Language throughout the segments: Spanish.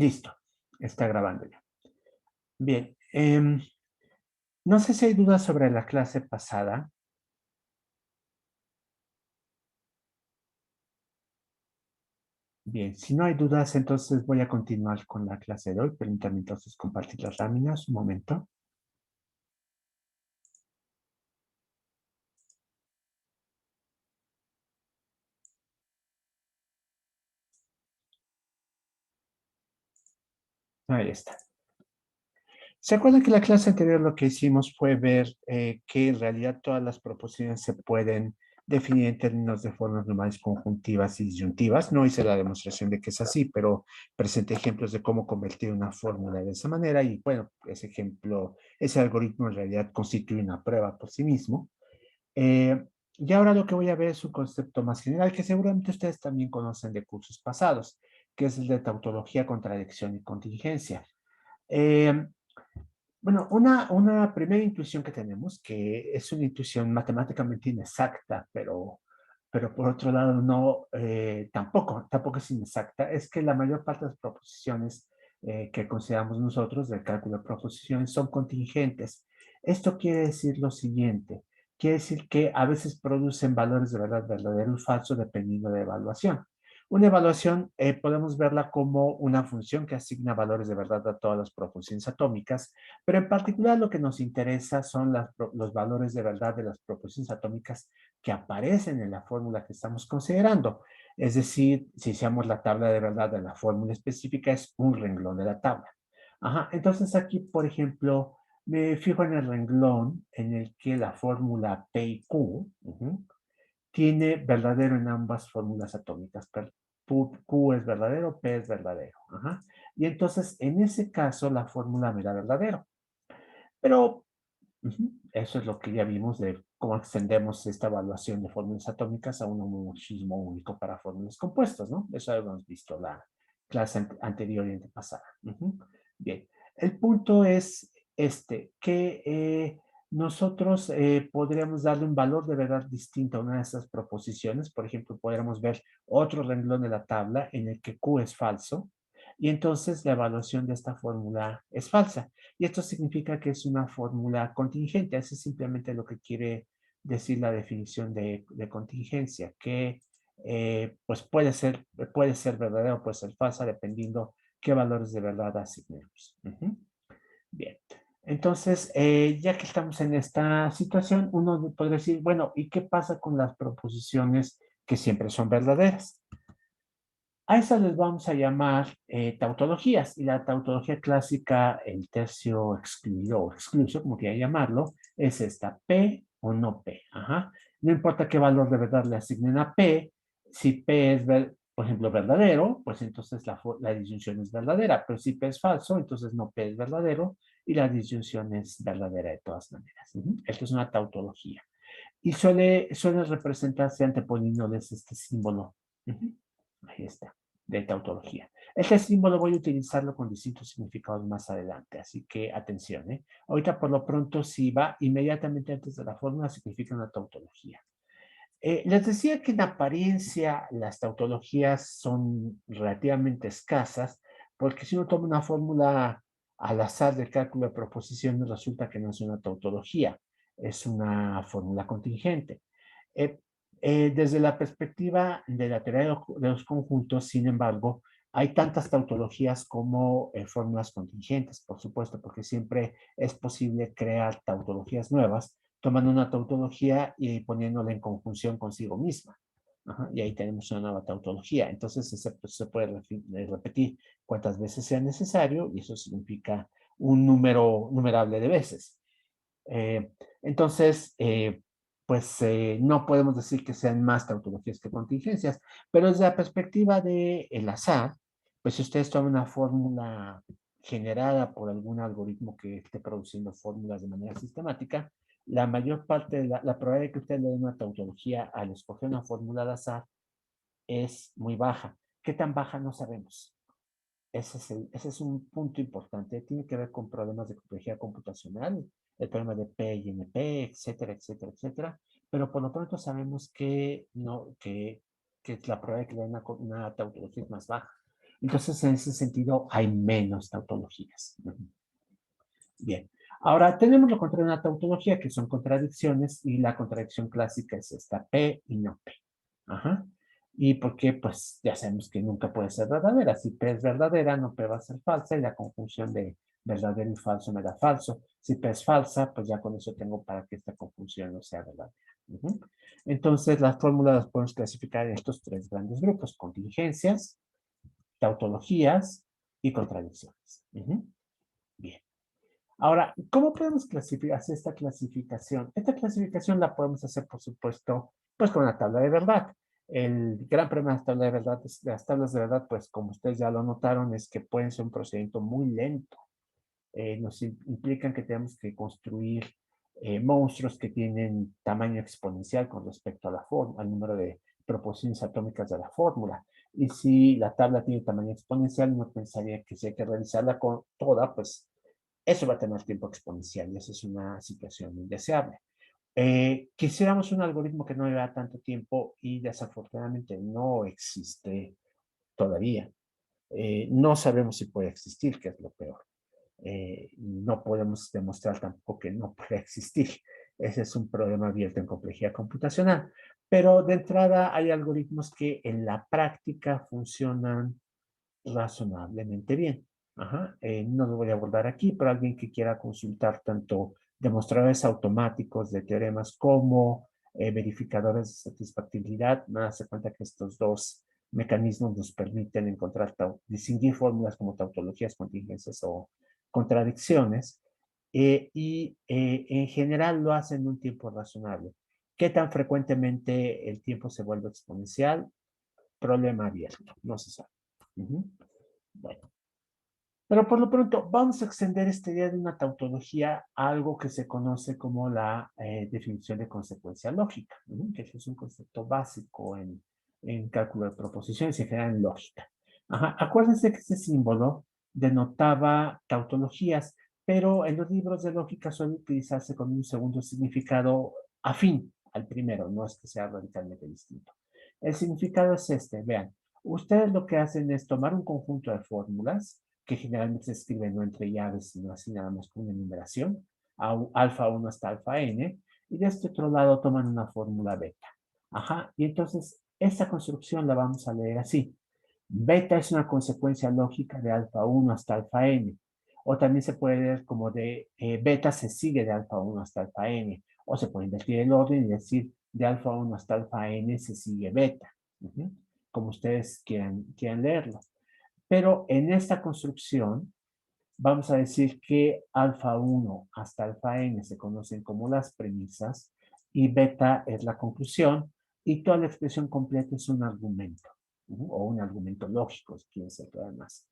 Listo, está grabando ya. Bien, no sé si hay dudas sobre la clase pasada. Bien, si no hay dudas, entonces voy a continuar con la clase de hoy. Permítanme entonces compartir las láminas un momento. Ahí está. ¿Se acuerdan que la clase anterior lo que hicimos fue ver que en realidad todas las proposiciones se pueden definir en términos de formas normales conjuntivas y disyuntivas? No hice la demostración de que es así, pero presenté ejemplos de cómo convertir una fórmula de esa manera y bueno, ese ejemplo, ese algoritmo en realidad constituye una prueba por sí mismo. Eh, y ahora lo que voy a ver es un concepto más general que seguramente ustedes también conocen de cursos pasados, que es el de tautología, contradicción y contingencia. Eh, bueno, una primera intuición que tenemos, que es una intuición matemáticamente inexacta, pero por otro lado no, tampoco es inexacta, es que la mayor parte de las proposiciones que consideramos nosotros del cálculo de proposiciones son contingentes. Esto quiere decir lo siguiente, quiere decir que a veces producen valores de verdad verdadero y falso dependiendo de evaluación. Una evaluación podemos verla como una función que asigna valores de verdad a todas las proposiciones atómicas, pero en particular lo que nos interesa son los valores de verdad de las proposiciones atómicas que aparecen en la fórmula que estamos considerando. Es decir, si hiciéramos la tabla de verdad de la fórmula específica, es un renglón de la tabla. Ajá, entonces aquí, por ejemplo, me fijo en el renglón en el que la fórmula P y Q tiene verdadero en ambas fórmulas atómicas. Q es verdadero, P es verdadero. Ajá. Y entonces, en ese caso, la fórmula me da verdadero. Pero eso es lo que ya vimos de cómo extendemos esta evaluación de fórmulas atómicas a un homomorfismo único para fórmulas compuestas, ¿no? Eso hemos visto la clase anterior y antepasada. Bien, el punto es que nosotros podríamos darle un valor de verdad distinto a una de esas proposiciones. Por ejemplo, podríamos ver otro renglón de la tabla en el que Q es falso y entonces la evaluación de esta fórmula es falsa. Y esto significa que es una fórmula contingente. Eso es simplemente lo que quiere decir la definición de contingencia, que pues puede ser verdadera o puede ser falsa, dependiendo qué valores de verdad asignemos. Bien. Entonces, ya que estamos en esta situación, uno podría decir, bueno, ¿y qué pasa con las proposiciones que siempre son verdaderas? A esas les vamos a llamar tautologías, y la tautología clásica, el tercio excluido o excluso, como quiera llamarlo, es esta, P o no P. Ajá. No importa qué valor de verdad le asignen a P, si P es, por ejemplo, verdadero, pues entonces la disyunción es verdadera, pero si P es falso, entonces no P es verdadero y la disyunción es verdadera de todas maneras. Esto es una tautología. Y suele representarse anteponiéndoles este símbolo. Ahí está, de tautología. Este símbolo voy a utilizarlo con distintos significados más adelante, así que atención. Ahorita por lo pronto, si va inmediatamente antes de la fórmula, significa una tautología. Les decía que en apariencia las tautologías son relativamente escasas, porque si uno toma una fórmula al azar de cálculo de proposiciones, resulta que no es una tautología, es una fórmula contingente. Eh, Desde la perspectiva de la teoría de los conjuntos, sin embargo, hay tantas tautologías como fórmulas contingentes, por supuesto, porque siempre es posible crear tautologías nuevas, tomando una tautología y poniéndola en conjunción consigo misma. Ajá, y ahí tenemos una nueva tautología. Entonces se puede repetir cuantas veces sea necesario y eso significa un número numerable de veces. Eh, entonces, pues no podemos decir que sean más tautologías que contingencias, pero desde la perspectiva del azar, pues si ustedes toman una fórmula generada por algún algoritmo que esté produciendo fórmulas de manera sistemática, la mayor parte de la probabilidad de que usted le den una tautología al escoger una fórmula al azar es muy baja. ¿Qué tan baja? No sabemos. Ese es un punto importante. Tiene que ver con problemas de complejidad computacional, el problema de P y NP, etcétera, etcétera, etcétera. Pero por lo pronto sabemos que, no, que la probabilidad de que le den una tautología es más baja. Entonces, en ese sentido, hay menos tautologías. Bien. Ahora, tenemos lo contrario de una tautología, que son contradicciones, y la contradicción clásica es esta, P y no P. Ajá. ¿Y por qué? Pues ya sabemos que nunca puede ser verdadera. Si P es verdadera, no P va a ser falsa, y la conjunción de verdadero y falso me da falso. Si P es falsa, pues ya con eso tengo para que esta conjunción no sea verdadera. Entonces, las fórmulas las podemos clasificar en estos tres grandes grupos: contingencias, tautologías y contradicciones. Bien. Ahora, ¿cómo podemos hacer esta clasificación? Esta clasificación la podemos hacer, por supuesto, pues con la tabla de verdad. El gran problema de las tablas de verdad, las tablas de verdad, pues como ustedes ya lo notaron, es que pueden ser un procedimiento muy lento. Nos implican que tenemos que construir monstruos que tienen tamaño exponencial con respecto a al número de proporciones atómicas de la fórmula. Y si la tabla tiene tamaño exponencial, uno pensaría que si hay que realizarla con toda, pues eso va a tener tiempo exponencial y esa es una situación indeseable. Quisiéramos un algoritmo que no lleva tanto tiempo y desafortunadamente no existe todavía. No sabemos si puede existir, que es lo peor. No podemos demostrar tampoco que no puede existir. Ese es un problema abierto en complejidad computacional. Pero de entrada hay algoritmos que en la práctica funcionan razonablemente bien. Ajá. No lo voy a abordar aquí, pero alguien que quiera consultar tanto demostradores automáticos de teoremas como verificadores de satisfactibilidad, me hace cuenta que estos dos mecanismos nos permiten encontrar, distinguir fórmulas como tautologías, contingencias o contradicciones, y en general lo hacen en un tiempo razonable. ¿Qué tan frecuentemente el tiempo se vuelve exponencial? Problema abierto, no se sabe. Bueno, pero por lo pronto vamos a extender esta idea de una tautología a algo que se conoce como la definición de consecuencia lógica, que es un concepto básico en cálculo de proposiciones y en general en lógica. Ajá. Acuérdense que este símbolo denotaba tautologías, pero en los libros de lógica suele utilizarse con un segundo significado afín al primero, no es que sea radicalmente distinto. El significado es este, vean. Ustedes lo que hacen es tomar un conjunto de fórmulas, que generalmente se escriben no entre llaves, sino así nada más con una numeración, alfa 1 hasta alfa n, y de este otro lado toman una fórmula beta. Ajá, y entonces esta construcción la vamos a leer así. Beta es una consecuencia lógica de alfa 1 hasta alfa n, o también se puede leer como de beta se sigue de alfa 1 hasta alfa n, o se puede invertir el orden y decir de alfa 1 hasta alfa n se sigue beta, como ustedes quieran leerlo. Pero en esta construcción vamos a decir que alfa 1 hasta alfa n se conocen como las premisas y beta es la conclusión y toda la expresión completa es un argumento, o un argumento lógico, si quieren ser todavía más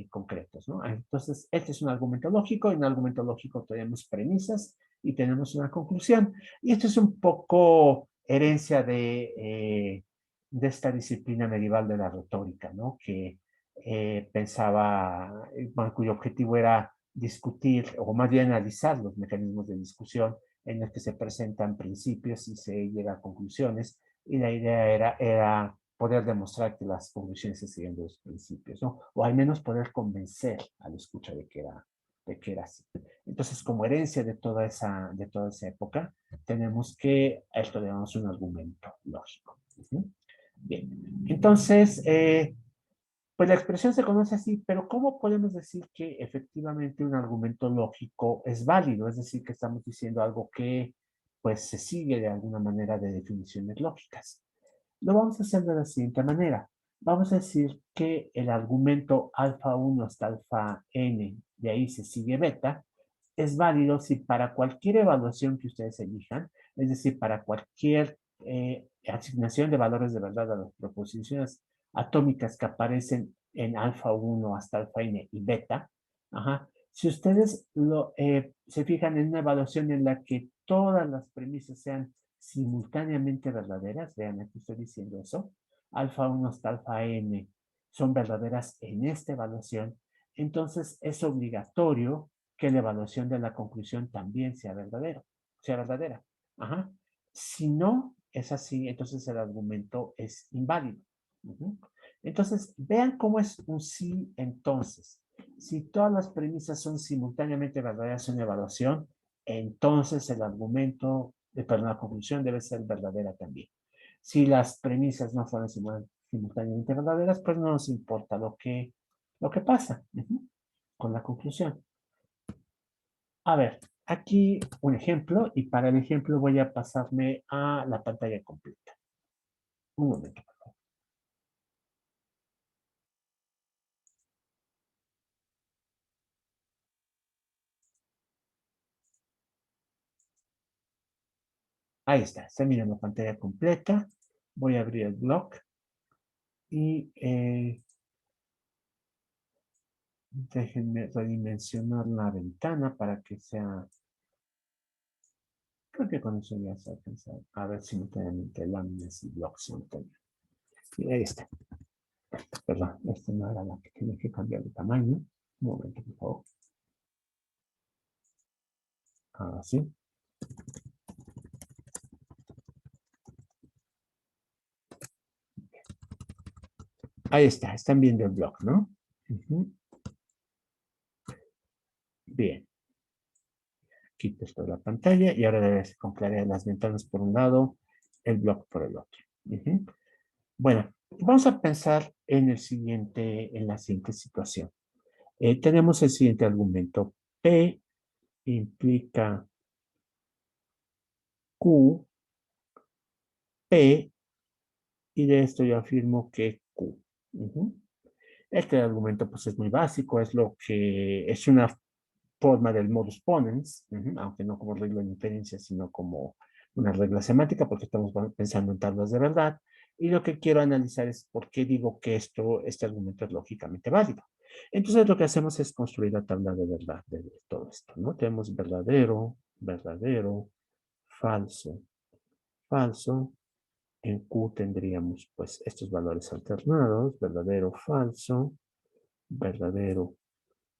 concretos, ¿no? Entonces, este es un argumento lógico y en un argumento lógico tenemos premisas y tenemos una conclusión. Y esto es un poco herencia de esta disciplina medieval de la retórica, ¿no? Que pensaba, bueno, cuyo objetivo era discutir o más bien analizar los mecanismos de discusión en los que se presentan principios y se llega a conclusiones, y la idea era poder demostrar que las conclusiones se siguen de los principios, ¿no? O al menos poder convencer al escucha de que era así. Entonces, como herencia de toda esa época, tenemos que esto le damos un argumento lógico. Bien, entonces, pues la expresión se conoce así, pero ¿cómo podemos decir que efectivamente un argumento lógico es válido? Es decir, que estamos diciendo algo que pues se sigue de alguna manera de definiciones lógicas. Lo vamos a hacer de la siguiente manera. Vamos a decir que el argumento alfa 1 hasta alfa n, de ahí se sigue beta, es válido si para cualquier evaluación que ustedes elijan, es decir, para cualquier asignación de valores de verdad a las proposiciones atómicas que aparecen en alfa 1 hasta alfa n y beta, ajá, si ustedes se fijan en una evaluación en la que todas las premisas sean simultáneamente verdaderas, vean, aquí estoy diciendo eso, alfa 1 hasta alfa n son verdaderas en esta evaluación, entonces es obligatorio que la evaluación de la conclusión también sea verdadera. Ajá. Si no es así, entonces el argumento es inválido. Entonces, vean cómo es un sí entonces. Si todas las premisas son simultáneamente verdaderas en una evaluación, entonces el argumento, perdón, la conclusión debe ser verdadera también. Si las premisas no fueron simultáneamente verdaderas, pues no nos importa lo que pasa con la conclusión. A ver, aquí un ejemplo, y para el ejemplo voy a pasarme a la pantalla completa. Un momento. Ahí está mirando pantalla completa. Voy a abrir el blog y déjenme redimensionar la ventana para que sea, creo que con eso ya se alcanza a ver simultáneamente láminas y blogs simultáneos. Y ahí está. Perdón, esta no era la que tiene que cambiar de tamaño. Un momento, por favor. Ahora sí. Ahí está, están viendo el blog, ¿no? Bien. Quito esto de la pantalla y ahora debe ser con claridad las ventanas por un lado, el blog por el otro. Bueno, vamos a pensar en la siguiente situación. Tenemos el siguiente argumento. P implica Q, P, y de esto yo afirmo que Q. Este argumento pues es muy básico, es lo que es una forma del modus ponens, aunque no como regla de inferencia, sino como una regla semántica, porque estamos pensando en tablas de verdad. Y lo que quiero analizar es por qué digo que este argumento es lógicamente válido. Entonces lo que hacemos es construir la tabla de verdad de todo esto, ¿no? Tenemos verdadero, verdadero, falso, falso. En Q tendríamos pues estos valores alternados, verdadero, falso, verdadero,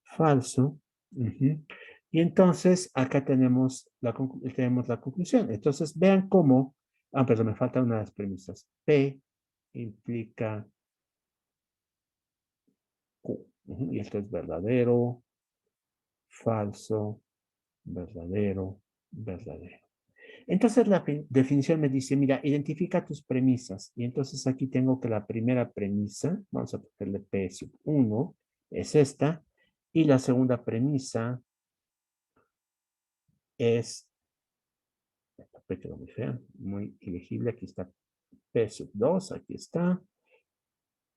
falso. Y entonces acá tenemos la conclusión. Entonces vean cómo, perdón, me falta una de las premisas. P implica Q. Y esto es verdadero, falso, verdadero, verdadero. Entonces la definición me dice, mira, identifica tus premisas. Y entonces aquí tengo que la primera premisa, vamos a ponerle P sub 1, es esta. Y la segunda premisa es, esta P quedó muy fea, muy ilegible, aquí está P sub 2, aquí está,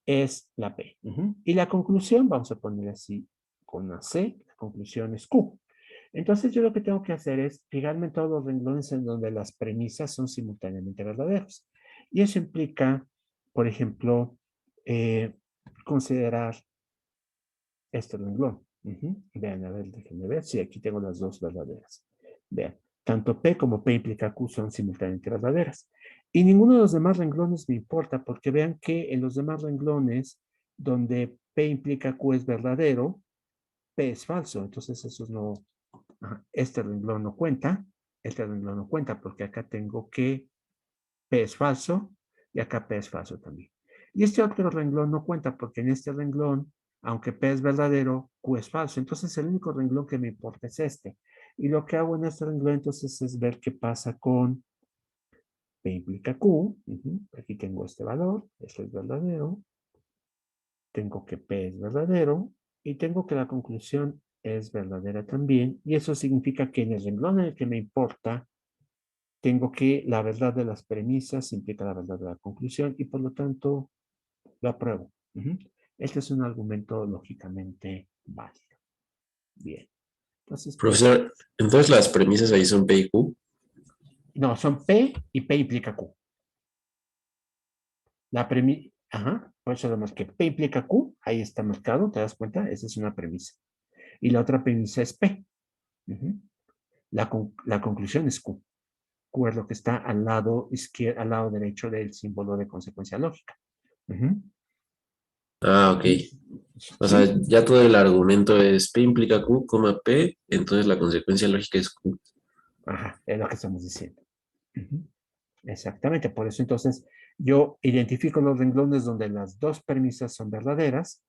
es la P. Y la conclusión, vamos a poner así con una C, la conclusión es Q. Entonces yo lo que tengo que hacer es fijarme en todos los renglones en donde las premisas son simultáneamente verdaderas. Y eso implica, por ejemplo, considerar este renglón. Vean, a ver, déjenme ver. Sí, aquí tengo las dos verdaderas. Vean, tanto P como P implica Q son simultáneamente verdaderas. Y ninguno de los demás renglones me importa, porque vean que en los demás renglones, donde P implica Q es verdadero, P es falso. Entonces, esos no, este renglón no cuenta, este renglón no cuenta porque acá tengo que P es falso y acá P es falso también. Y este otro renglón no cuenta porque en este renglón, aunque P es verdadero, Q es falso. Entonces el único renglón que me importa es este. Y lo que hago en este renglón entonces es ver qué pasa con P implica Q. Aquí tengo este valor, esto es verdadero. Tengo que P es verdadero y tengo que la conclusión es verdadera también. Y eso significa que en el renglón en el que me importa, tengo que la verdad de las premisas implica la verdad de la conclusión y por lo tanto lo apruebo. Este es un argumento lógicamente válido. Bien. Entonces, pues, Profesor, entonces las premisas ahí son P y Q. no, son P y P implica Q. La premisa, por eso lo que P implica Q, ahí está marcado, ¿te das cuenta? Esa es una premisa. Y la otra premisa es P. La conclusión es Q. Q es lo que está al lado izquierdo, al lado derecho del símbolo de consecuencia lógica. Ah, ok. O sea, ¿Sí? ya todo el argumento es P implica Q, P, entonces la consecuencia lógica es Q. Ajá, es lo que estamos diciendo. Exactamente, por eso entonces Yo identifico los renglones donde las dos premisas son verdaderas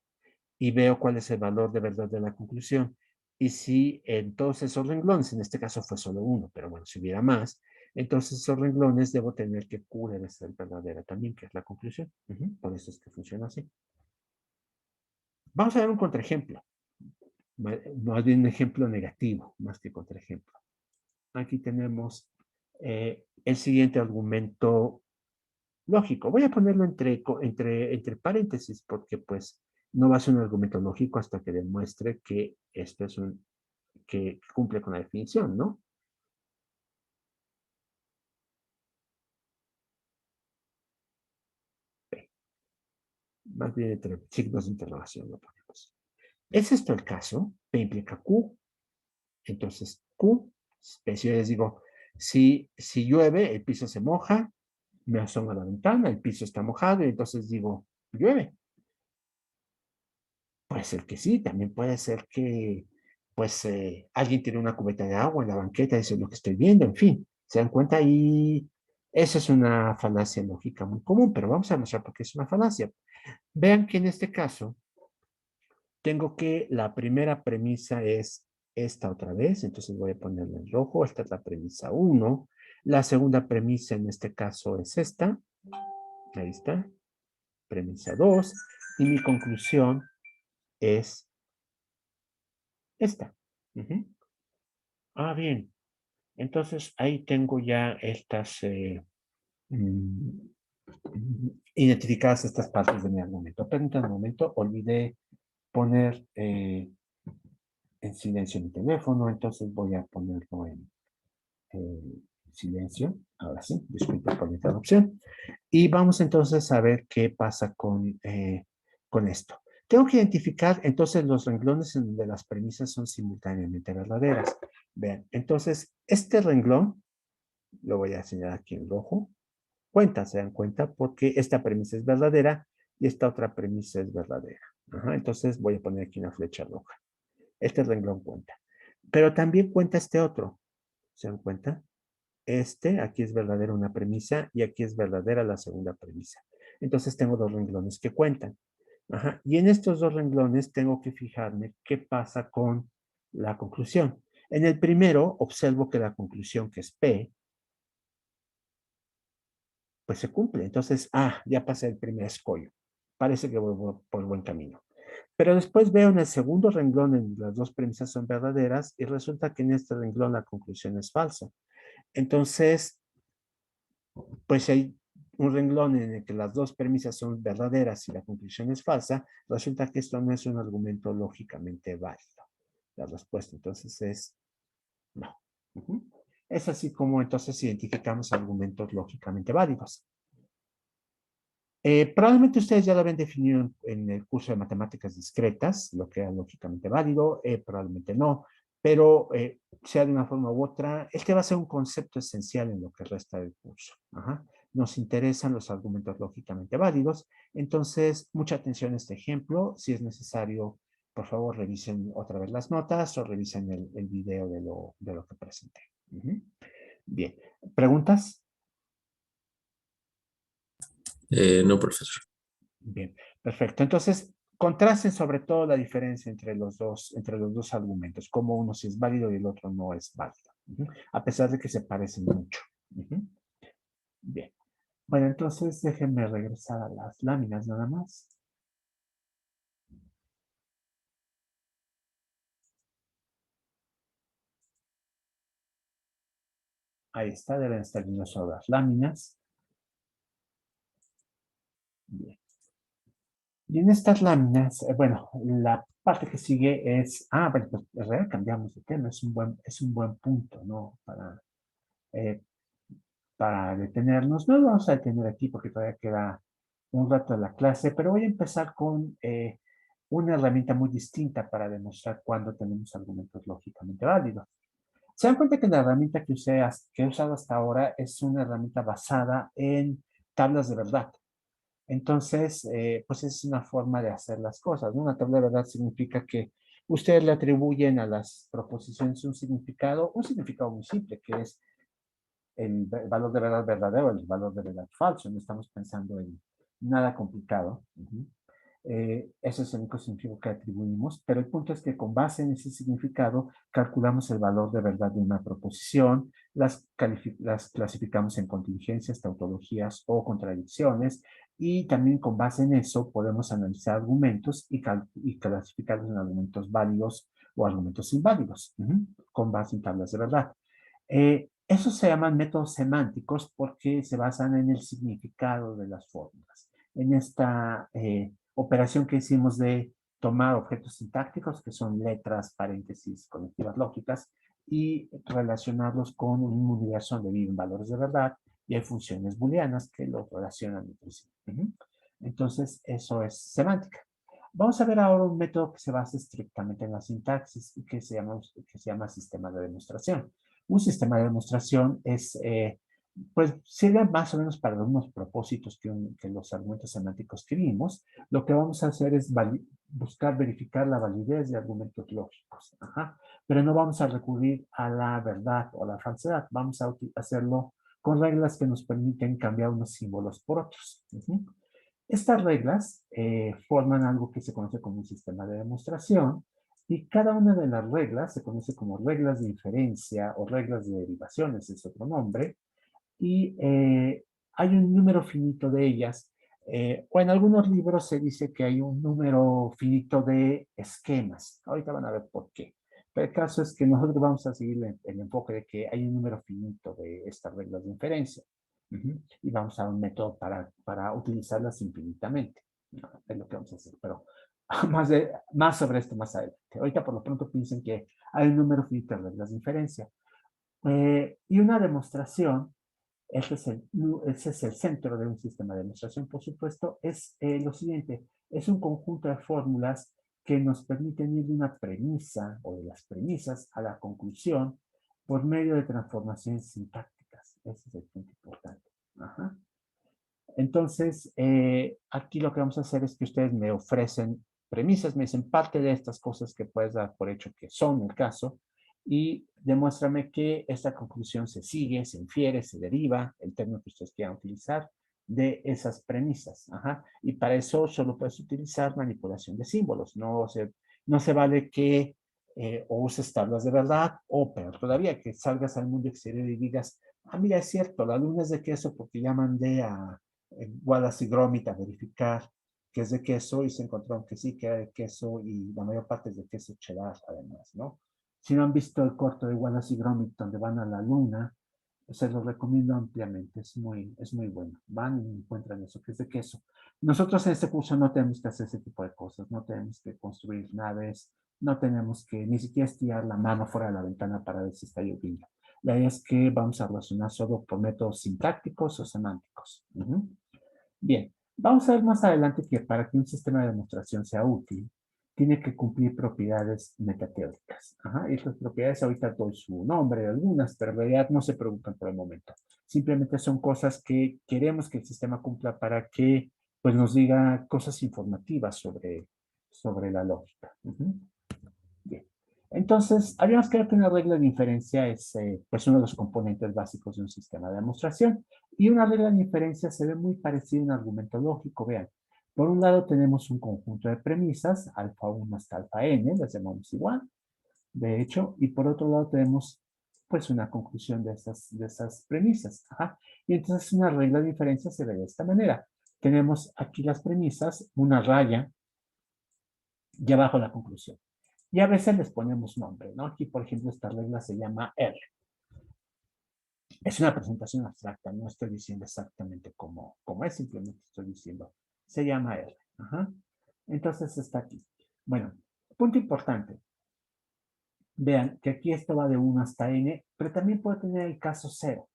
y veo cuál es el valor de verdad de la conclusión. Y si en todos esos renglones, en este caso fue solo uno, pero bueno, si hubiera más, entonces esos renglones debo tener que Q debe ser verdadera también, que es la conclusión. Por eso es que funciona así. Vamos a ver un contraejemplo. Más bien un ejemplo negativo, más que contraejemplo. Aquí tenemos el siguiente argumento lógico. Voy a ponerlo entre paréntesis porque pues no va a ser un argumento lógico hasta que demuestre que esto es que cumple con la definición, ¿no? Más bien entre signos de interrogación lo ponemos. ¿Es esto el caso? P implica Q. Entonces, Q, si yo les digo, si llueve, el piso se moja, me asomo a la ventana, el piso está mojado, y entonces digo, llueve. Puede ser que sí, también puede ser que, pues, alguien tiene una cubeta de agua en la banqueta, eso es lo que estoy viendo, en fin, se dan cuenta y esa es una falacia lógica muy común, pero vamos a mostrar por qué es una falacia. Vean que en este caso, tengo que la primera premisa es esta otra vez, entonces voy a ponerla en rojo, esta es la premisa 1, la segunda premisa en este caso es esta, ahí está, premisa 2, y mi conclusión es esta. Ah, bien, entonces ahí tengo ya estas mm, identificadas estas partes de mi argumento. Permítanme un momento, olvidé poner en silencio mi teléfono, entonces voy a ponerlo en silencio. Ahora sí, disculpe por la interrupción. Y vamos entonces a ver qué pasa con esto. Tengo que identificar entonces los renglones en donde las premisas son simultáneamente verdaderas. Vean, entonces este renglón, lo voy a señalar aquí en rojo, cuenta, se dan cuenta, porque esta premisa es verdadera y esta otra premisa es verdadera. Ajá, entonces voy a poner aquí una flecha roja. Este renglón cuenta. Pero también cuenta este otro. ¿Se dan cuenta? Aquí es verdadera una premisa y aquí es verdadera la segunda premisa. Entonces tengo dos renglones que cuentan. Ajá. Y en estos dos renglones tengo que fijarme qué pasa con la conclusión. En el primero observo que la conclusión, que es P, pues se cumple. Entonces, ya pasé el primer escollo. Parece que voy por buen camino. Pero después veo en el segundo renglón en las dos premisas son verdaderas y resulta que en este renglón la conclusión es falsa. Entonces, pues si hay un renglón en el que las dos premisas son verdaderas y la conclusión es falsa, resulta que esto no es un argumento lógicamente válido. La respuesta entonces es no. Es así como entonces identificamos argumentos lógicamente válidos. Probablemente ustedes ya lo habían definido en el curso de matemáticas discretas, lo que era lógicamente válido, probablemente no, pero sea de una forma u otra, este va a ser un concepto esencial en lo que resta del curso. Ajá. Nos interesan los argumentos lógicamente válidos, entonces mucha atención a este ejemplo, si es necesario, por favor revisen otra vez las notas o revisen el video de lo que presenté. Bien, ¿preguntas? No, profesor. Bien, perfecto. Entonces, contrasten sobre todo la diferencia entre los dos argumentos, como uno sí es válido y el otro no es válido, a pesar de que se parecen mucho. Bien. Bueno, entonces déjenme regresar a las láminas nada más. Ahí está, deben estar viendo sobre las láminas. Bien. Y en estas láminas, bueno, la parte que sigue es, bueno, pues en realidad cambiamos de tema, es un buen punto, ¿no? Eh, para detenernos. No lo vamos a detener aquí porque todavía queda un rato de la clase, pero voy a empezar con una herramienta muy distinta para demostrar cuándo tenemos argumentos lógicamente válidos. Se dan cuenta que la herramienta que he usado hasta ahora es una herramienta basada en tablas de verdad. Entonces, pues es una forma de hacer las cosas, ¿no? Una tabla de verdad significa que ustedes le atribuyen a las proposiciones un significado muy simple, que es el valor de verdad verdadero, el valor de verdad falso. No estamos pensando en nada complicado. Ese es el único significado que atribuimos, pero el punto es que con base en ese significado calculamos el valor de verdad de una proposición, las clasificamos en contingencias, tautologías o contradicciones, y también con base en eso podemos analizar argumentos y clasificarlos en argumentos válidos o argumentos inválidos, con base en tablas de verdad. Esos se llaman métodos semánticos porque se basan en el significado de las fórmulas. En esta operación que hicimos de tomar objetos sintácticos, que son letras, paréntesis, conectivas lógicas, y relacionarlos con un universo donde viven valores de verdad y hay funciones booleanas que los relacionan entre sí. Entonces, eso es semántica. Vamos a ver ahora un método que se basa estrictamente en la sintaxis y que se llama sistema de demostración. Un sistema de demostración es, pues, sirve más o menos para los mismos propósitos que los argumentos semánticos que vimos. Lo que vamos a hacer es buscar verificar la validez de argumentos lógicos. Pero no vamos a recurrir a la verdad o a la falsedad. Vamos a hacerlo con reglas que nos permiten cambiar unos símbolos por otros. Estas reglas forman algo que se conoce como un sistema de demostración y cada una de las reglas se conoce como reglas de inferencia o reglas de derivaciones, es otro nombre, y hay un número finito de ellas, o en algunos libros se dice que hay un número finito de esquemas. Ahorita van a ver por qué. Pero el caso es que nosotros vamos a seguir el enfoque de que hay un número finito de estas reglas de inferencia. Y vamos a un método para utilizarlas infinitamente. No, es lo que vamos a hacer, pero más sobre esto más adelante. Ahorita por lo pronto piensen que hay un número finito de reglas de inferencia. Y una demostración, ese es el centro de un sistema de demostración, por supuesto, es lo siguiente, es un conjunto de fórmulas que nos permiten ir de una premisa o de las premisas a la conclusión por medio de transformaciones sintácticas. Ese es el punto importante. Entonces, aquí lo que vamos a hacer es que ustedes me ofrecen premisas, me dicen parte de estas cosas que puedes dar por hecho que son el caso, y demuéstrame que esta conclusión se sigue, se infiere, se deriva, el término que ustedes quieran utilizar, de esas premisas. Y para eso solo puedes utilizar manipulación de símbolos. No se vale que o uses tablas de verdad, o peor todavía, que salgas al mundo exterior y digas, ah, mira, es cierto, la luna es de queso porque ya mandé a Wallace y Gromit a verificar que es de queso y se encontraron que sí, que era de queso y la mayor parte es de queso cheddar además, ¿no? Si no han visto el corto de Wallace y Gromit donde van a la luna, se los recomiendo ampliamente, es muy bueno. Van y encuentran eso, que es de queso. Nosotros en este curso no tenemos que hacer ese tipo de cosas, no tenemos que construir naves, no tenemos que ni siquiera estirar la mano fuera de la ventana para ver si está lloviendo. La idea es que vamos a relacionar solo por métodos sintácticos o semánticos. Bien, vamos a ver más adelante que para que un sistema de demostración sea útil, tiene que cumplir propiedades metateóricas. Y estas propiedades ahorita doy su nombre de algunas, pero en realidad no se preocupen por el momento. Simplemente son cosas que queremos que el sistema cumpla para que pues, nos diga cosas informativas sobre la lógica. Bien. Entonces, habíamos quedado que una regla de inferencia es pues uno de los componentes básicos de un sistema de demostración. Y una regla de inferencia se ve muy parecida a un argumento lógico. Vean, por un lado tenemos un conjunto de premisas, alfa 1 hasta alfa n, las llamamos igual, de hecho, y por otro lado tenemos pues una conclusión de esas premisas. Y entonces una regla de inferencia se ve de esta manera. Tenemos aquí las premisas, una raya, y abajo la conclusión. Y a veces les ponemos nombre, ¿no? Aquí, por ejemplo, esta regla se llama R. Es una presentación abstracta, no estoy diciendo exactamente cómo es, simplemente estoy diciendo, se llama R. Entonces está aquí. Bueno, punto importante. Vean que aquí esto va de 1 hasta n, pero también puede tener el caso 0.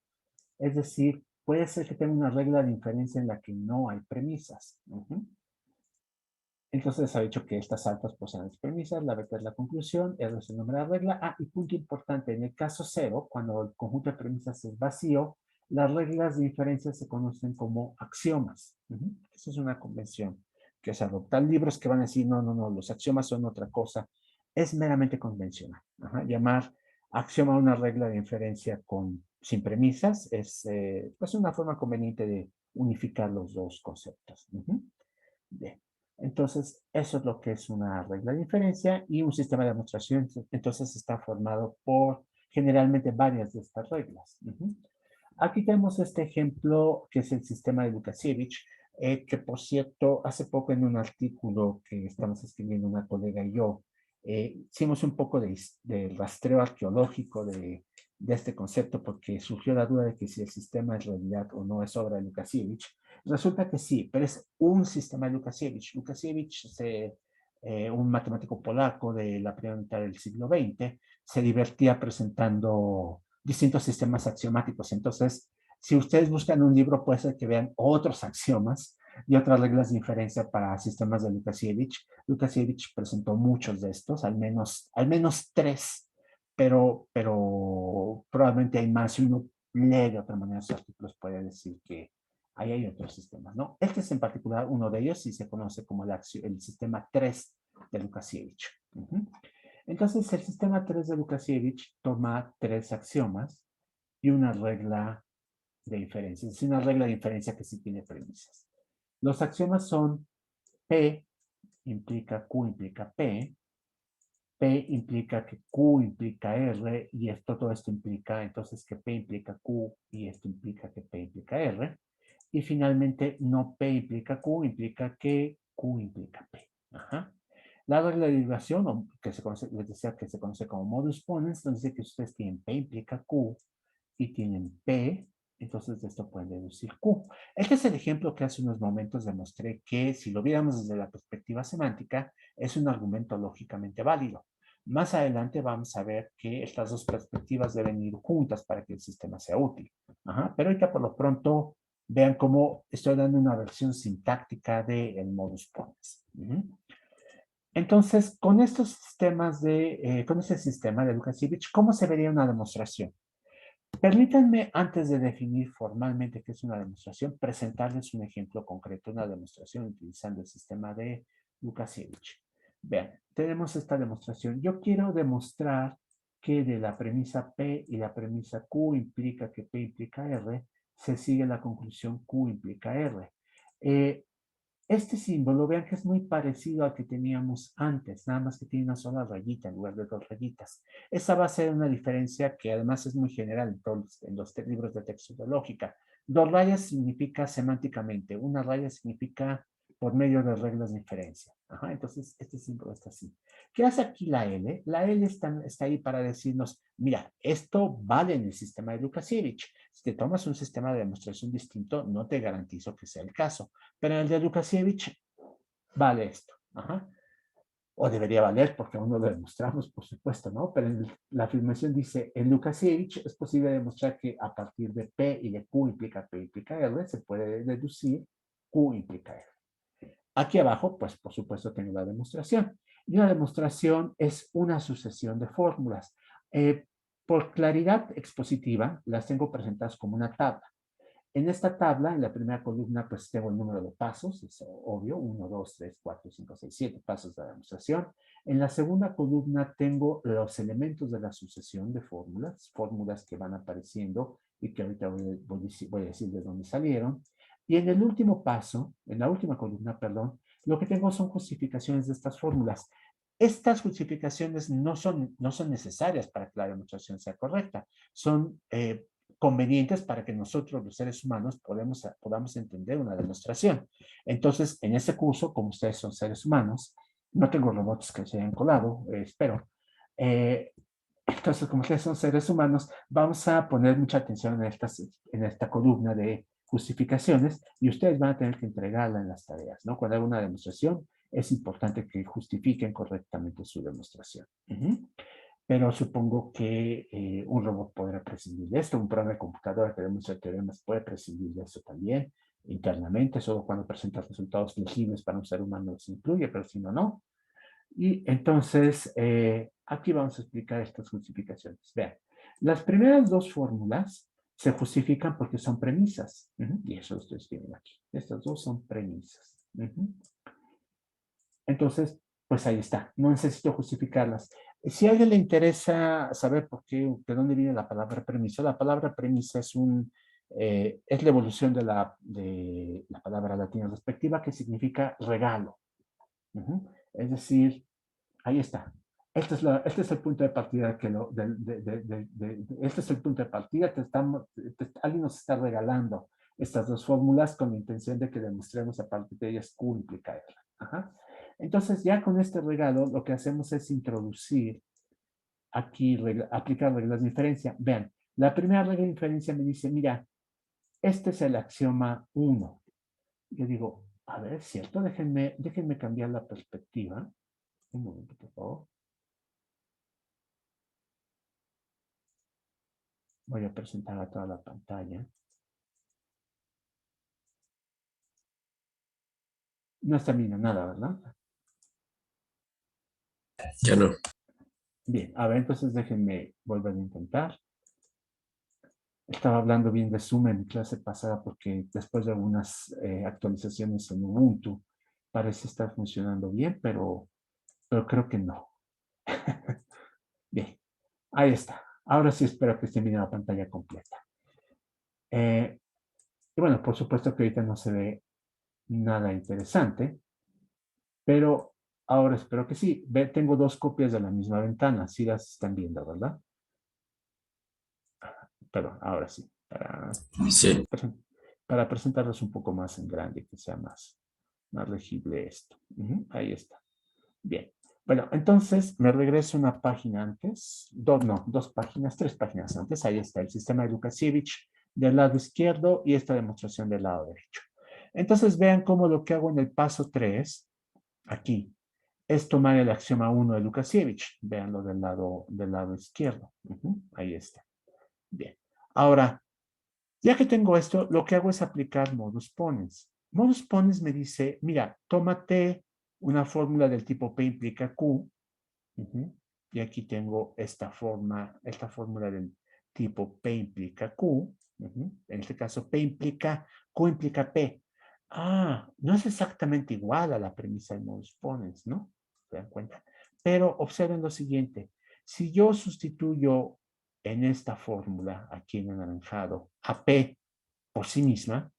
Es decir, puede ser que tenga una regla de inferencia en la que no hay premisas. Entonces ha dicho que estas alfas poseen las premisas, la beta es la conclusión, R es el nombre de la regla. Y punto importante, en el caso 0, cuando el conjunto de premisas es vacío, las reglas de inferencia se conocen como axiomas. Esa es una convención que se adopta. Hay libros que van a decir, no, los axiomas son otra cosa. Es meramente convencional. Llamar axioma a una regla de inferencia con sin premisas es pues una forma conveniente de unificar los dos conceptos. Bien. Entonces, eso es lo que es una regla de inferencia y un sistema de demostración. Entonces, está formado por generalmente varias de estas reglas. Aquí tenemos este ejemplo que es el sistema de Lukasiewicz, que por cierto, hace poco en un artículo que estamos escribiendo una colega y yo, hicimos un poco de rastreo arqueológico de este concepto porque surgió la duda de que si el sistema es realidad o no es obra de Lukasiewicz. Resulta que sí, pero es un sistema de Lukasiewicz. Lukasiewicz es un matemático polaco de la primera mitad del siglo XX, se divertía presentando distintos sistemas axiomáticos. Entonces, si ustedes buscan un libro, puede ser que vean otros axiomas y otras reglas de inferencia para sistemas de Lukasiewicz. Lukasiewicz presentó muchos de estos, al menos tres, pero probablemente hay más. Si uno lee de otra manera sus artículos, puede decir que ahí hay otros sistemas, ¿no? Este es en particular uno de ellos y se conoce como el sistema 3 de Lukasiewicz. Entonces, el sistema 3 de Lukasiewicz toma tres axiomas y una regla de inferencia. Es una regla de inferencia que sí tiene premisas. Los axiomas son P implica Q implica P, P implica que Q implica R y todo esto implica entonces que P implica Q y esto implica que P implica R. Y finalmente, no P implica Q, implica que Q implica P. Ajá. La regla de derivación, que les decía que se conoce como modus ponens, nos dice que ustedes tienen P implica Q y tienen P, entonces de esto pueden deducir Q. Este es el ejemplo que hace unos momentos demostré que si lo viéramos desde la perspectiva semántica, es un argumento lógicamente válido. Más adelante vamos a ver que estas dos perspectivas deben ir juntas para que el sistema sea útil. Ajá. Pero ahorita por lo pronto vean cómo estoy dando una versión sintáctica del modus ponens. Entonces, con estos sistemas con este sistema de Lukasiewicz, ¿cómo se vería una demostración? Permítanme, antes de definir formalmente qué es una demostración, presentarles un ejemplo concreto, una demostración utilizando el sistema de Lukasiewicz. Vean, tenemos esta demostración. Yo quiero demostrar que de la premisa P y la premisa Q implica que P implica R, se sigue la conclusión Q implica R. Este símbolo, vean que es muy parecido al que teníamos antes, nada más que tiene una sola rayita en lugar de dos rayitas. Esa va a ser una diferencia que además es muy general en los libros de texto de lógica. Dos rayas significa semánticamente, una raya significa por medio de reglas de inferencia. Ajá, entonces, este símbolo está así. ¿Qué hace aquí la L? La L está ahí para decirnos, mira, esto vale en el sistema de Lukasiewicz. Si te tomas un sistema de demostración distinto, no te garantizo que sea el caso. Pero en el de Lukasiewicz vale esto. Ajá. O debería valer porque aún no lo demostramos, por supuesto, ¿no? Pero la afirmación dice, en Lukasiewicz es posible demostrar que a partir de P y de Q implica P implica R, se puede deducir Q implica R. Aquí abajo, pues por supuesto tengo la demostración. Y una demostración es una sucesión de fórmulas. Por claridad expositiva, las tengo presentadas como una tabla. En esta tabla, en la primera columna, pues tengo el número de pasos, es obvio, 1, 2, 3, 4, 5, 6, 7 pasos de la demostración. En la segunda columna tengo los elementos de la sucesión de fórmulas, fórmulas que van apareciendo y que ahorita voy a decir de dónde salieron. Y en el último paso, en la última columna, perdón, lo que tengo son justificaciones de estas fórmulas. Estas justificaciones no son necesarias para que la demostración sea correcta. Son convenientes para que nosotros, los seres humanos, podamos entender una demostración. Entonces, en este curso, como ustedes son seres humanos, no tengo robots que se hayan colado, espero. Entonces, como ustedes son seres humanos, vamos a poner mucha atención en esta columna de justificaciones y ustedes van a tener que entregarla en las tareas, ¿no? Cuando haga una demostración, es importante que justifiquen correctamente su demostración. Pero supongo que un robot podrá prescindir de esto, un programa de computadora que demuestra teoremas puede prescindir de eso también internamente, solo cuando presenta resultados legibles para un ser humano se incluye, pero si no, no. Y entonces, aquí vamos a explicar estas justificaciones. Vean, las primeras dos fórmulas se justifican porque son premisas. Y eso lo estoy escribiendo aquí. Estas dos son premisas. Entonces, pues ahí está. No necesito justificarlas. Si a alguien le interesa saber por qué, de dónde viene la palabra premisa es la evolución de la palabra latina respectiva que significa regalo. Es decir, ahí está. Este es el punto de partida este es el punto de partida. Alguien nos está regalando estas dos fórmulas con la intención de que demostremos a partir de ellas Q implica R. Ajá. Entonces, ya con este regalo, lo que hacemos es introducir aquí, aplicar reglas de inferencia. Vean, la primera regla de inferencia me dice, mira, este es el axioma 1. Yo digo, a ver, ¿es cierto? Déjenme cambiar la perspectiva. Un momento, por favor. Voy a presentar a toda la pantalla. No está viendo nada, ¿verdad? Ya no. Bien, a ver, entonces déjenme volver a intentar. Estaba hablando bien de Zoom en mi clase pasada porque después de algunas actualizaciones en Ubuntu parece estar funcionando bien, pero creo que no. Bien, ahí está. Ahora sí espero que estén viendo la pantalla completa. Y bueno, por supuesto que ahorita no se ve nada interesante, pero ahora espero que sí. Tengo dos copias de la misma ventana, sí las están viendo, ¿verdad? Perdón, ahora sí. Sí. Para presentarlos un poco más en grande, que sea más legible esto. Ahí está. Bien. Bueno, entonces me regreso una página antes, dos páginas, 3 páginas antes. Ahí está el sistema de Lukasiewicz del lado izquierdo y esta demostración del lado derecho. Entonces vean cómo lo que hago en el paso 3, aquí, es tomar el axioma 1 de Lukasiewicz. Veanlo del lado izquierdo. Ahí está. Bien. Ahora, ya que tengo esto, lo que hago es aplicar modus ponens. Modus ponens me dice, mira, tómate una fórmula del tipo P implica Q. Y aquí tengo esta fórmula del tipo P implica Q. En este caso, Q implica P. Ah, no es exactamente igual a la premisa de modus ponens, ¿no? ¿Se dan cuenta? Pero observen lo siguiente. Si yo sustituyo en esta fórmula, aquí en anaranjado, a P por sí misma,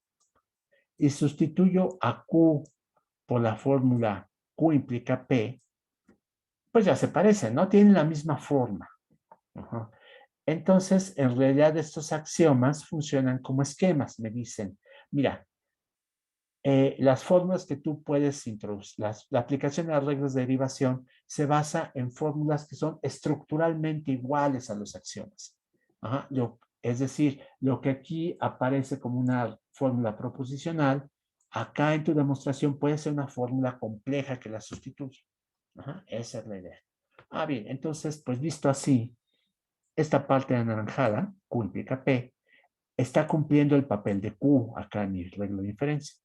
y sustituyo a Q por la fórmula Q implica P, pues ya se parecen, ¿no? Tienen la misma forma. Ajá. Entonces, en realidad estos axiomas funcionan como esquemas. Me dicen, mira, las fórmulas que tú puedes introducir, la aplicación de las reglas de derivación se basa en fórmulas que son estructuralmente iguales a los axiomas. Ajá. Es decir, lo que aquí aparece como una fórmula proposicional, acá en tu demostración puede ser una fórmula compleja que la sustituye. Ajá. Esa es la idea. Ah, bien, entonces, pues visto así, esta parte anaranjada, Q implica P, está cumpliendo el papel de Q acá en mi regla de inferencia.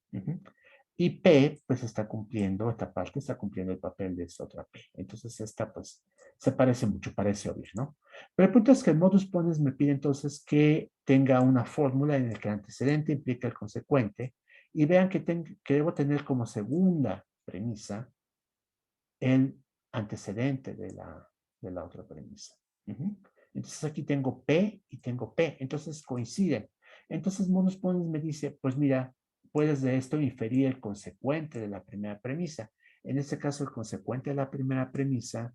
Y P, pues esta parte está cumpliendo el papel de esta otra P. Entonces esta, pues, se parece mucho, parece obvio, ¿no? Pero el punto es que el modus ponens me pide entonces que tenga una fórmula en la que el antecedente implica el consecuente y vean que debo tener como segunda premisa el antecedente de la otra premisa. Entonces aquí tengo P y tengo P, entonces coinciden. Entonces modus ponens me dice, pues mira, puedes de esto inferir el consecuente de la primera premisa. En este caso, el consecuente de la primera premisa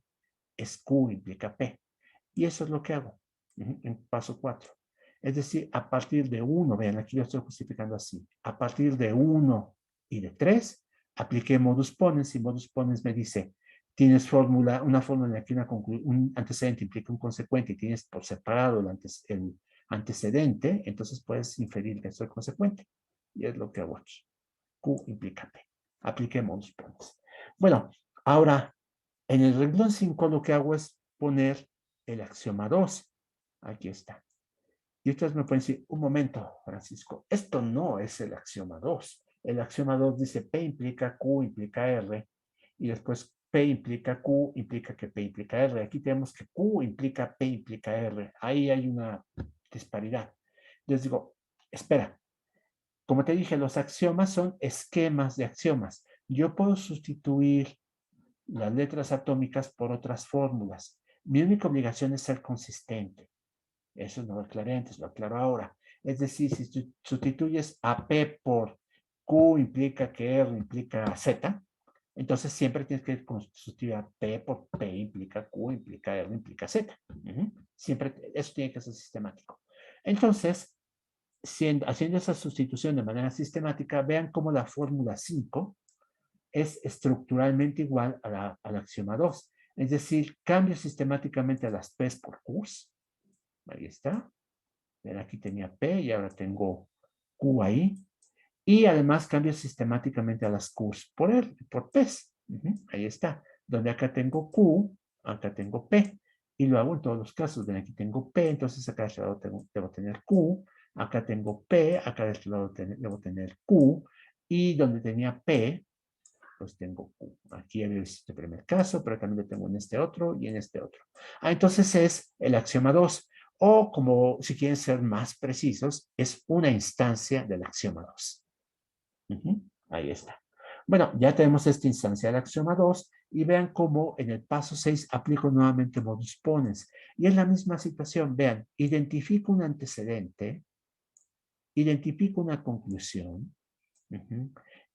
es Q implica P. Y eso es lo que hago en paso 4. Es decir, a partir de 1, vean, aquí lo estoy justificando así, a partir de 1 y de 3, apliqué modus ponens y modus ponens me dice, tienes una fórmula en la que un antecedente implica un consecuente y tienes por separado el antecedente, entonces puedes inferir que es el consecuente. Y es lo que hago aquí. Q implica P. Apliqué modus ponens. Bueno, ahora, en el renglón 5 lo que hago es poner el axioma 2. Aquí está. Y ustedes me pueden decir, un momento, Francisco, esto no es el axioma 2. El axioma 2 dice P implica Q implica R y después P implica Q implica que P implica R. Aquí tenemos que Q implica P implica R. Ahí hay una disparidad. Les digo, espera, como te dije, los axiomas son esquemas de axiomas. Yo puedo sustituir las letras atómicas por otras fórmulas. Mi única obligación es ser consistente. Eso no lo aclaré antes, lo aclaro ahora. Es decir, si sustituyes a P por Q implica que R implica Z, entonces siempre tienes que sustituir a P por P implica Q, implica R, implica Z. Siempre, eso tiene que ser sistemático. Entonces, haciendo esa sustitución de manera sistemática, vean cómo la fórmula 5 es estructuralmente igual al axioma 2. Es decir, cambio sistemáticamente a las P's por Q's. Ahí está. Aquí tenía P y ahora tengo Q ahí. Y además cambio sistemáticamente a las Q's por P's. Ahí está. Donde acá tengo Q, acá tengo P. Y lo hago en todos los casos. Ven, aquí tengo P, entonces acá de este lado debo tener Q. Acá tengo P, acá de este lado debo tener Q. Y donde tenía P, pues tengo Q. Aquí en este primer caso, pero también lo tengo en este otro y en este otro. Entonces es el axioma 2. O como si quieren ser más precisos, es una instancia del axioma 2. Ahí está. Bueno, ya tenemos esta instancia del axioma 2 y vean cómo en el paso 6 aplico nuevamente modus ponens. Y es la misma situación. Vean, identifico un antecedente, identifico una conclusión,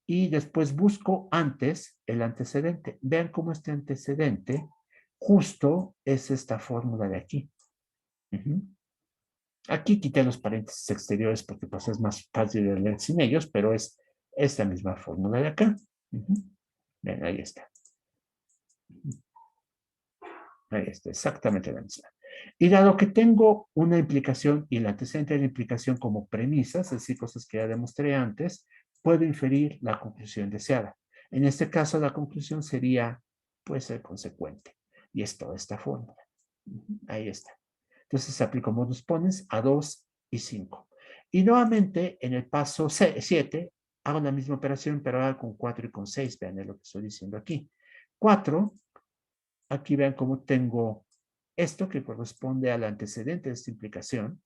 y después busco antes el antecedente. Vean cómo este antecedente justo es esta fórmula de aquí. Aquí quité los paréntesis exteriores porque pues es más fácil de leer sin ellos, pero es esta misma fórmula de acá. Ven, ahí está. Ahí está, exactamente la misma. Y dado que tengo una implicación y el antecedente de la implicación como premisas, es decir, cosas que ya demostré antes, puedo inferir la conclusión deseada. En este caso, la conclusión sería, pues, el consecuente. Y es toda esta fórmula. Ahí está. Entonces, aplico modus ponens a 2 y 5. Y nuevamente, en el paso 7, hago la misma operación, pero ahora con 4 y con 6. Vean lo que estoy diciendo aquí. 4, aquí vean cómo tengo esto que corresponde al antecedente de esta implicación.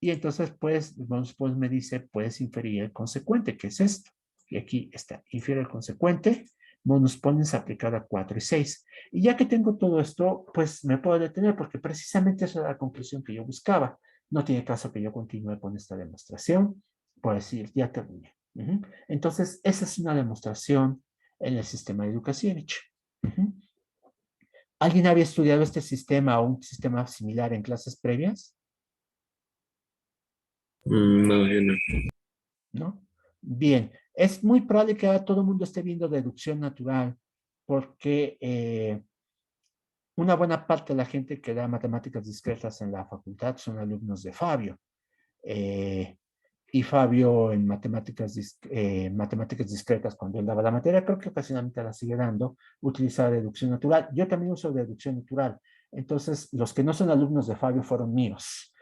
Y entonces, pues me dice, puedes inferir el consecuente, que es esto. Y aquí está, infiere el consecuente, bonus pones aplicada a 4 y 6. Y ya que tengo todo esto, pues me puedo detener porque precisamente esa es la conclusión que yo buscaba. No tiene caso que yo continúe con esta demostración. Puedo decir, ya terminé. Entonces, esa es una demostración en el sistema de Lukasiewicz. ¿Alguien había estudiado este sistema o un sistema similar en clases previas? No, yo no. ¿No? Bien, es muy probable que ahora todo el mundo esté viendo deducción natural, porque una buena parte de la gente que da matemáticas discretas en la facultad son alumnos de Fabio. Y Fabio en matemáticas discretas, cuando él daba la materia, creo que ocasionalmente la sigue dando, utilizaba deducción natural. Yo también uso deducción natural. Entonces, los que no son alumnos de Fabio fueron míos,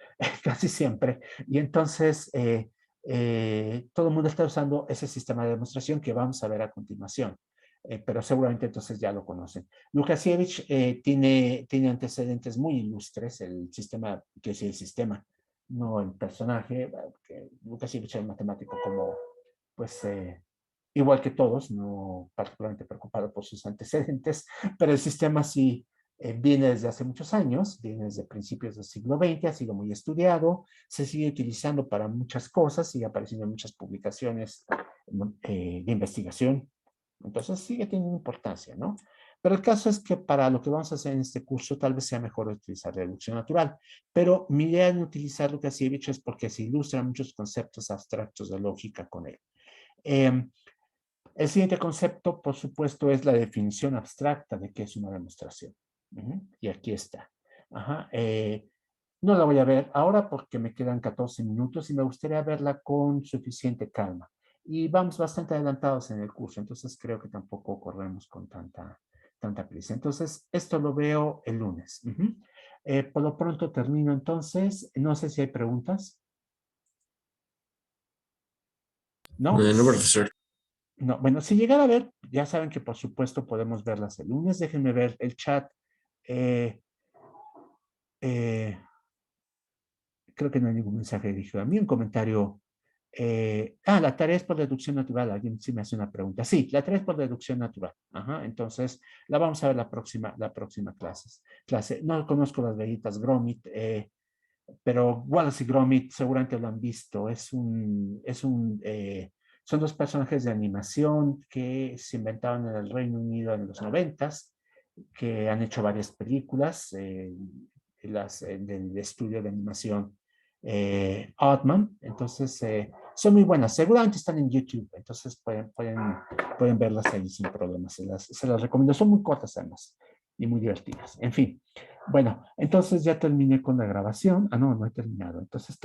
casi siempre. Y entonces, todo el mundo está usando ese sistema de demostración que vamos a ver a continuación. Pero seguramente entonces ya lo conocen. Lukasiewicz tiene antecedentes muy ilustres, el sistema, que es el sistema, no el personaje, que Lukasiewicz era un matemático como, pues, igual que todos, no particularmente preocupado por sus antecedentes, pero el sistema sí viene desde hace muchos años, viene desde principios del siglo XX, ha sido muy estudiado, se sigue utilizando para muchas cosas, sigue apareciendo en muchas publicaciones de investigación, entonces sigue teniendo importancia, ¿no? Pero el caso es que para lo que vamos a hacer en este curso tal vez sea mejor utilizar reducción natural. Pero mi idea en utilizar Lukasiewicz es porque se ilustran muchos conceptos abstractos de lógica con él. El siguiente concepto, por supuesto, es la definición abstracta de qué es una demostración. Y aquí está. No la voy a ver ahora porque me quedan 14 minutos y me gustaría verla con suficiente calma. Y vamos bastante adelantados en el curso, entonces creo que tampoco corremos con tanta prisa. Entonces, esto lo veo el lunes. Por lo pronto termino entonces. No sé si hay preguntas. ¿No? No, profesor. No, bueno, si llegara a ver, ya saben que por supuesto podemos verlas el lunes. Déjenme ver el chat. Eh, eh, Creo que no hay ningún mensaje dirigido a mí. Un comentario La tarea es por deducción natural. Alguien sí me hace una pregunta. Sí, la tarea es por deducción natural. Ajá, entonces, la vamos a ver la próxima clase. No conozco las galletas Gromit, pero Wallace y Gromit seguramente lo han visto. Son dos personajes de animación que se inventaron en el Reino Unido en los 90s, que han hecho varias películas, del estudio de animación Altman. Entonces, son muy buenas. Seguramente están en YouTube, entonces pueden verlas ahí sin problemas. Se las recomiendo. Son muy cortas además y muy divertidas. En fin, bueno, entonces ya terminé con la grabación. No he terminado. Entonces,